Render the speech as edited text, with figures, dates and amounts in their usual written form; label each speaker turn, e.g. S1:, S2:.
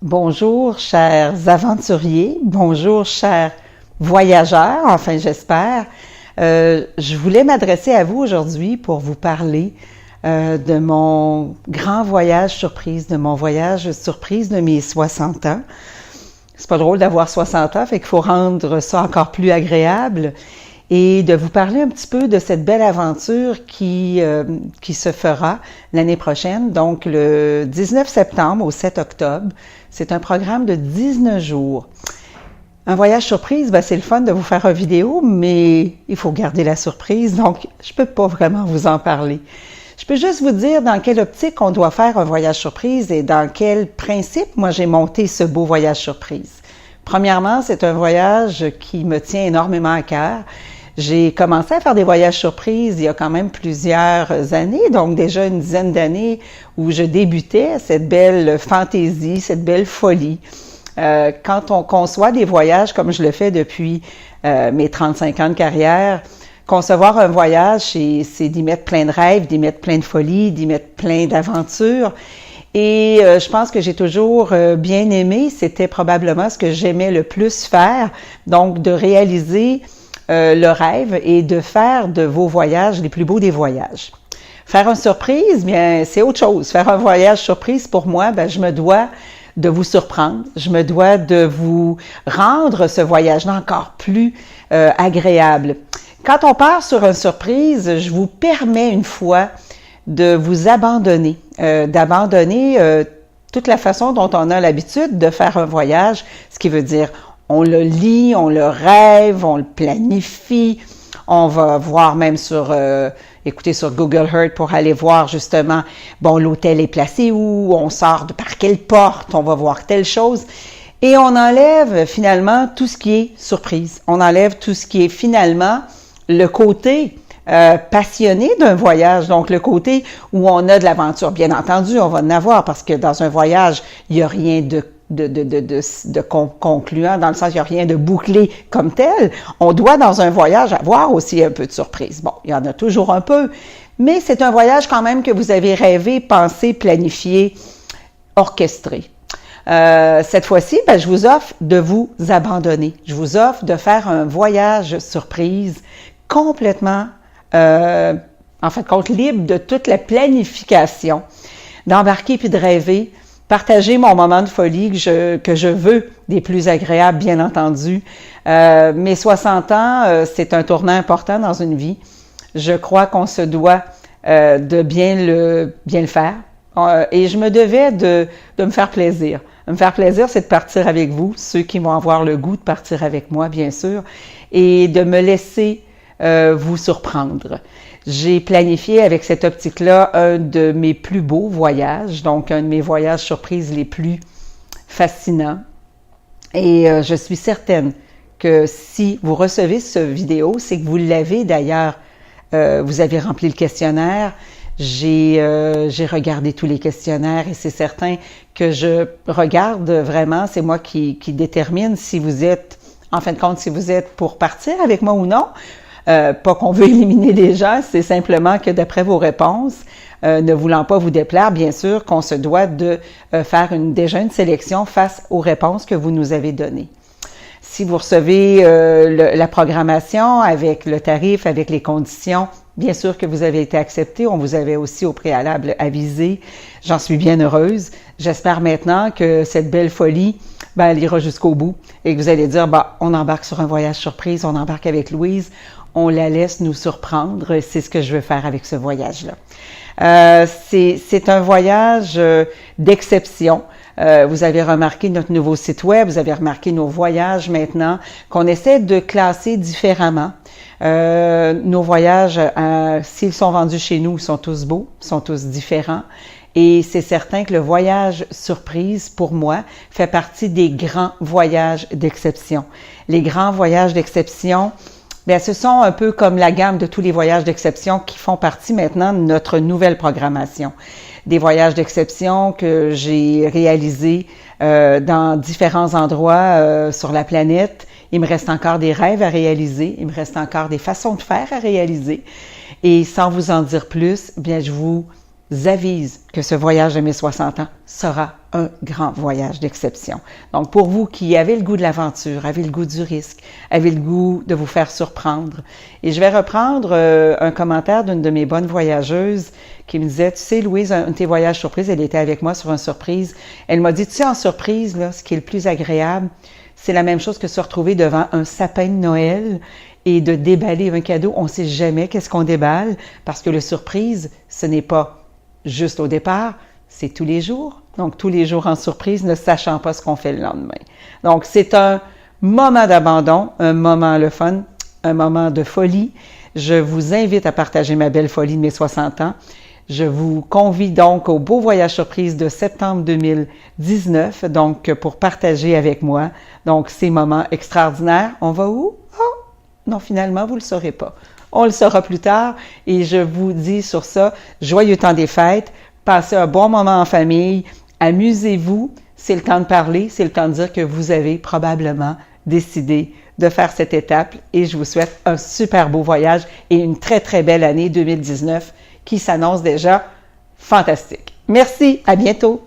S1: Bonjour, chers aventuriers, bonjour, chers voyageurs, enfin j'espère. Je voulais m'adresser à vous aujourd'hui pour vous parler de mon grand voyage surprise, de mon voyage surprise de mes 60 ans. C'est pas drôle d'avoir 60 ans, fait qu'il faut rendre ça encore plus agréable et de vous parler un petit peu de cette belle aventure qui se fera l'année prochaine, donc le 19 septembre au 7 octobre. C'est un programme de 19 jours. Un voyage surprise, c'est le fun de vous faire une vidéo, mais il faut garder la surprise, donc je peux pas vraiment vous en parler. Je peux juste vous dire dans quelle optique on doit faire un voyage surprise et dans quel principe moi j'ai monté ce beau voyage surprise. Premièrement, c'est un voyage qui me tient énormément à cœur. J'ai commencé à faire des voyages surprises il y a quand même plusieurs années, donc déjà une dizaine d'années où je débutais cette belle fantaisie, cette belle folie. Quand on conçoit des voyages comme je le fais depuis mes 35 ans de carrière, concevoir un voyage, c'est d'y mettre plein de rêves, d'y mettre plein de folie, d'y mettre plein d'aventures. Et je pense que j'ai toujours bien aimé, c'était probablement ce que j'aimais le plus faire, donc de réaliser le rêve et de faire de vos voyages les plus beaux des voyages. Faire une surprise, bien, c'est autre chose. Faire un voyage surprise, pour moi, je me dois de vous surprendre. Je me dois de vous rendre ce voyage encore plus agréable. Quand on part sur une surprise, je vous permets une fois de vous abandonner, d'abandonner toute la façon dont on a l'habitude de faire un voyage, ce qui veut dire on le lit, on le rêve, on le planifie, on va voir même écouter sur Google Earth pour aller voir justement, l'hôtel est placé où, on sort par quelle porte, on va voir telle chose. Et on enlève finalement tout ce qui est surprise. On enlève tout ce qui est finalement le côté passionné d'un voyage, donc le côté où on a de l'aventure. Bien entendu, on va en avoir parce que dans un voyage, il n'y a rien de concluant, dans le sens il n'y a rien de bouclé comme tel. On doit dans un voyage avoir aussi un peu de surprise. Bon, il y en a toujours un peu, mais c'est un voyage quand même que vous avez rêvé, pensé, planifié, orchestré. Cette fois-ci, je vous offre de vous abandonner. Je vous offre de faire un voyage surprise complètement, en fait, compte libre de toute la planification, d'embarquer puis de rêver, partager mon moment de folie que je veux des plus agréables, bien entendu. Mes 60 ans, c'est un tournant important dans une vie. Je crois qu'on se doit de bien le faire. Et je me devais de me faire plaisir. Me faire plaisir, c'est de partir avec vous, ceux qui vont avoir le goût de partir avec moi, bien sûr, et de me laisser vous surprendre. J'ai planifié avec cette optique-là un de mes plus beaux voyages, donc un de mes voyages surprises les plus fascinants. Et je suis certaine que si vous recevez ce vidéo, c'est que vous l'avez d'ailleurs, vous avez rempli le questionnaire. J'ai regardé tous les questionnaires et c'est certain que je regarde vraiment, c'est moi qui détermine si vous êtes, en fin de compte, si vous êtes pour partir avec moi ou non. Pas qu'on veut éliminer des gens, c'est simplement que d'après vos réponses, ne voulant pas vous déplaire, bien sûr qu'on se doit de faire déjà une sélection face aux réponses que vous nous avez données. Si vous recevez la programmation avec le tarif, avec les conditions, bien sûr que vous avez été accepté, on vous avait aussi au préalable avisé. J'en suis bien heureuse. J'espère maintenant que cette belle folie, elle ira jusqu'au bout et que vous allez dire, on embarque sur un voyage surprise, on embarque avec Louise, on la laisse nous surprendre. C'est ce que je veux faire avec ce voyage-là. C'est un voyage d'exception. Vous avez remarqué notre nouveau site web, vous avez remarqué nos voyages maintenant, qu'on essaie de classer différemment. Nos voyages, s'ils sont vendus chez nous, sont tous beaux, sont tous différents. Et c'est certain que le voyage surprise, pour moi, fait partie des grands voyages d'exception. Les grands voyages d'exception, ce sont un peu comme la gamme de tous les voyages d'exception qui font partie maintenant de notre nouvelle programmation. Des voyages d'exception que j'ai réalisés dans différents endroits sur la planète Il me reste encore des rêves à réaliser. Il me reste encore des façons de faire à réaliser. Et sans vous en dire plus, bien, je vous avise que ce voyage de mes 60 ans sera un grand voyage d'exception. Donc, pour vous qui avez le goût de l'aventure, avez le goût du risque, avez le goût de vous faire surprendre, et je vais reprendre un commentaire d'une de mes bonnes voyageuses qui me disait, tu sais, Louise, un de tes voyages surprises, elle était avec moi sur une surprise. Elle m'a dit, tu sais, en surprise, là, ce qui est le plus agréable, c'est la même chose que se retrouver devant un sapin de Noël et de déballer un cadeau. On ne sait jamais qu'est-ce qu'on déballe parce que le surprise, ce n'est pas juste au départ, c'est tous les jours. Donc, tous les jours en surprise, ne sachant pas ce qu'on fait le lendemain. Donc, c'est un moment d'abandon, un moment le fun, un moment de folie. Je vous invite à partager ma belle folie de mes 60 ans. Je vous convie donc au beau voyage surprise de septembre 2019, donc pour partager avec moi donc ces moments extraordinaires. On va où? Oh, non, finalement, vous ne le saurez pas. On le saura plus tard et je vous dis sur ça, joyeux temps des fêtes, passez un bon moment en famille, amusez-vous, c'est le temps de parler, c'est le temps de dire que vous avez probablement décidé de faire cette étape et je vous souhaite un super beau voyage et une très très belle année 2019 qui s'annonce déjà fantastique. Merci, à bientôt!